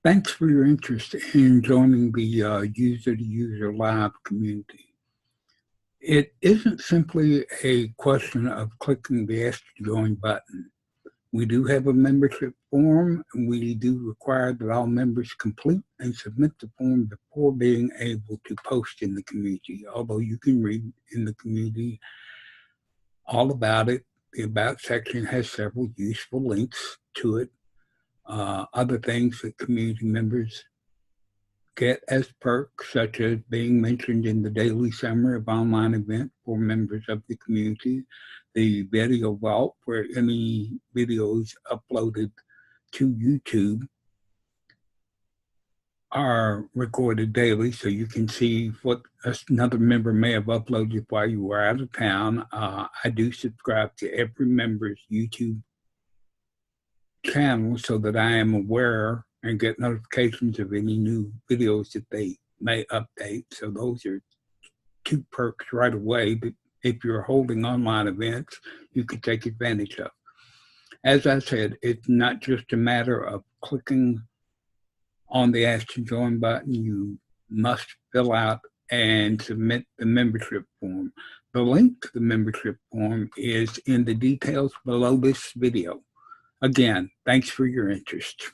Thanks for your interest in joining the User-to-User-LIVE community. It isn't simply a question of clicking the Ask to Join button. We do have a membership form, and we do require that all members complete and submit the form before being able to post in the community, although you can read in the community all about it. The About section has several useful links to it. Other things that community members get as perks, such as being mentioned in the daily summary of online event for members of the community, the video vault, where any videos uploaded to YouTube are recorded daily, so you can see what another member may have uploaded while you were out of town. I do subscribe to every member's YouTube channel so that I am aware and get notifications of any new videos that they may update. So those are two perks right away, but if you're holding online events, you can take advantage of. As I said, it's not just a matter of clicking on the Ask to Join button. You must fill out and submit the membership form. The link to the membership form is in the details below this video. Again, thanks for your interest.